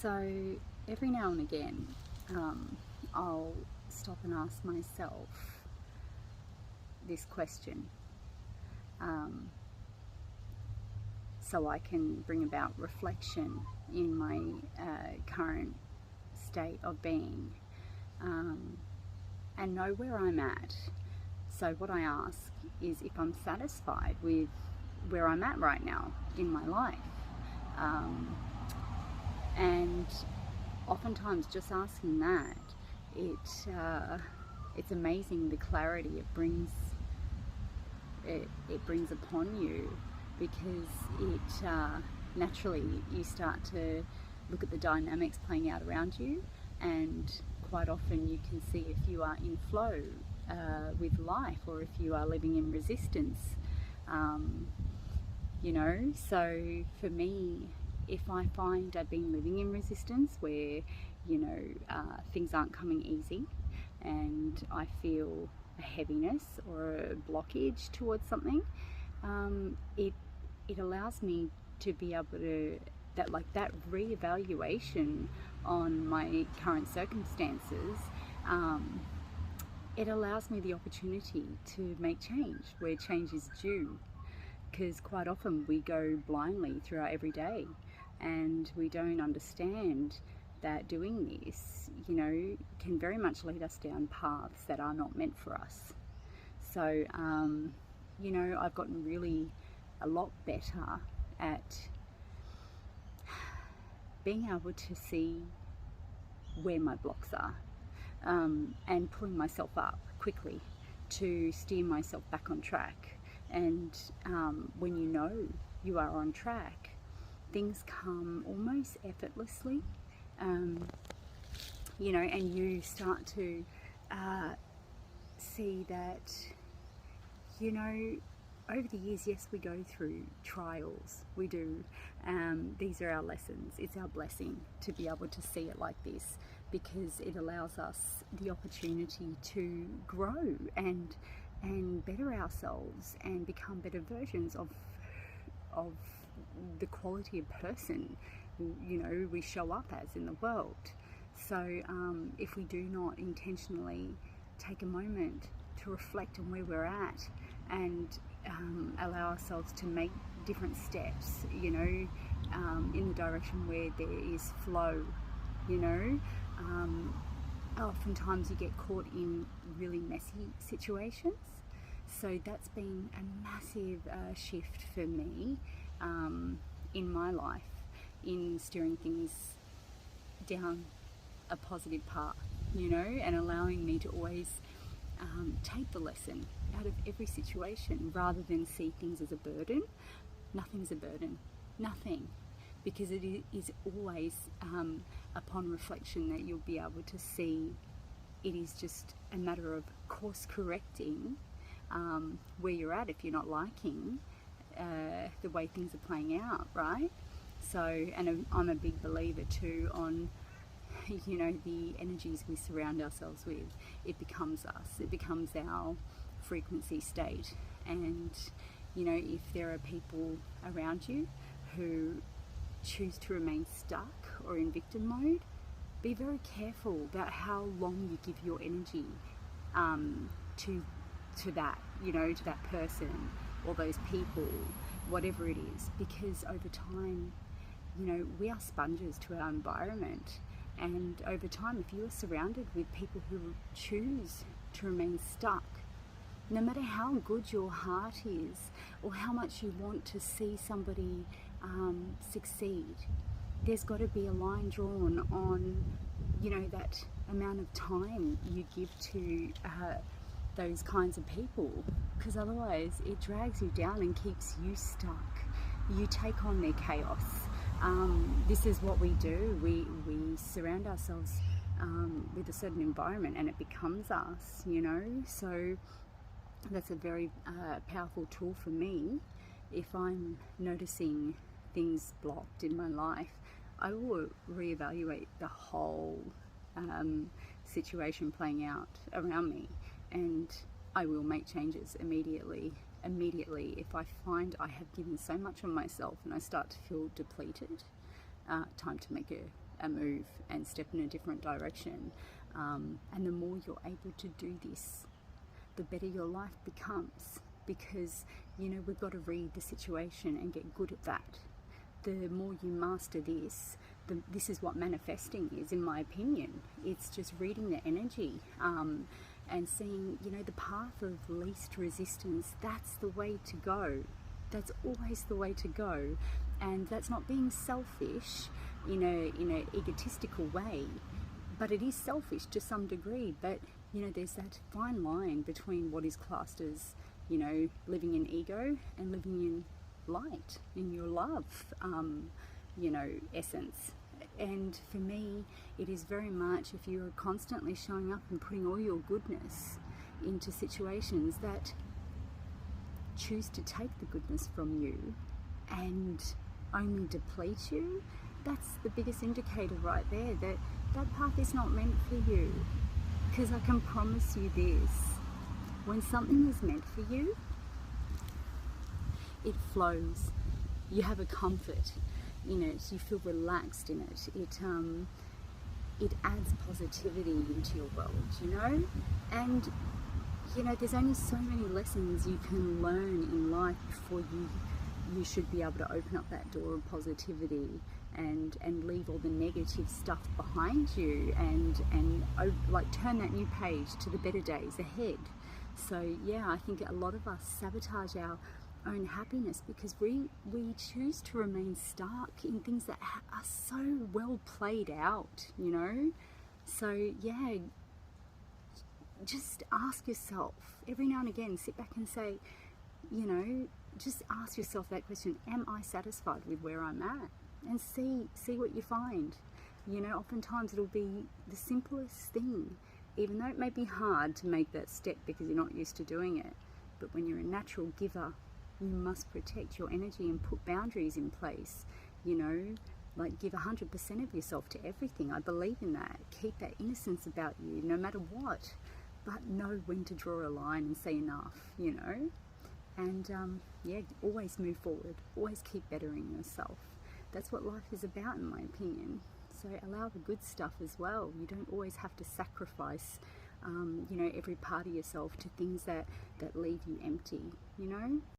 So every now and again, I'll stop and ask myself this question, so I can bring about reflection in my current state of being, and know where I'm at. So what I ask is if I'm satisfied with where I'm at right now in my life. And oftentimes just asking that, it's amazing the clarity it brings upon you, because it naturally you start to look at the dynamics playing out around you, and quite often you can see if you are in flow with life, or if you are living in resistance. So for me, if I find I've been living in resistance where things aren't coming easy, and I feel a heaviness or a blockage towards something, it allows me to be able to that reevaluation on my current circumstances. It allows me the opportunity to make change where change is due, because quite often we go blindly through our everyday, and we don't understand that doing this, can very much lead us down paths that are not meant for us. So, I've gotten really a lot better at being able to see where my blocks are, and pulling myself up quickly to steer myself back on track. And when you are on track, things come almost effortlessly, and you start to see that, over the years, yes, we go through trials, we do. These are our lessons. It's our blessing to be able to see it like this, because it allows us the opportunity to grow and better ourselves and become better versions of the quality of person we show up as in the world. So if we do not intentionally take a moment to reflect on where we're at, and allow ourselves to make different steps, in the direction where there is flow, oftentimes you get caught in really messy situations. So that's been a massive shift for me in my life, in steering things down a positive path, and allowing me to always take the lesson out of every situation, rather than see things as a burden. Nothing's a burden, nothing, because it is always upon reflection that you'll be able to see it is just a matter of course correcting where you're at if you're not liking the way things are playing out, right? So, and I'm a big believer too on the energies we surround ourselves with. It becomes us, it becomes our frequency state. And if there are people around you who choose to remain stuck or in victim mode, be very careful about how long you give your energy to that, to that person or those people, whatever it is, because over time, we are sponges to our environment. And over time, if you are surrounded with people who choose to remain stuck, no matter how good your heart is or how much you want to see somebody succeed, there's got to be a line drawn on, that amount of time you give to those kinds of people, because otherwise it drags you down and keeps you stuck. You take on their chaos. This is what we do. We surround ourselves with a certain environment, and it becomes us, So that's a very powerful tool for me. If I'm noticing things blocked in my life, I will reevaluate the whole situation playing out around me, and I will make changes immediately if I find I have given so much of myself and I start to feel depleted. Time to make a move and step in a different direction. And the more you're able to do this, the better your life becomes, because we've got to read the situation and get good at that. The more you master this, this is what manifesting is, in my opinion. It's just reading the energy and seeing the path of least resistance. That's the way to go. That's always the way to go. And that's not being selfish in a egotistical way, but it is selfish to some degree. But there's that fine line between what is classed as living in ego and living in light, in your love essence. And for me, it is very much, if you are constantly showing up and putting all your goodness into situations that choose to take the goodness from you and only deplete you, that's the biggest indicator right there that that path is not meant for you. Because I can promise you this, when something is meant for you, it flows. You have a comfort in it. You feel relaxed in it. It adds positivity into your world, And there's only so many lessons you can learn in life before you should be able to open up that door of positivity and leave all the negative stuff behind you and turn that new page to the better days ahead. So yeah, I think a lot of us sabotage our own happiness because we choose to remain stuck in things that are so well played out, So yeah, just ask yourself every now and again, sit back and say, just ask yourself that question: am I satisfied with where I'm at? And see what you find. Oftentimes it'll be the simplest thing, even though it may be hard to make that step because you're not used to doing it. But when you're a natural giver, you must protect your energy and put boundaries in place. Give 100% of yourself to everything. I believe in that. Keep that innocence about you no matter what, but know when to draw a line and say enough, and always move forward, always keep bettering yourself. That's what life is about, in my opinion. So allow the good stuff as well. You don't always have to sacrifice every part of yourself to things that leave you empty,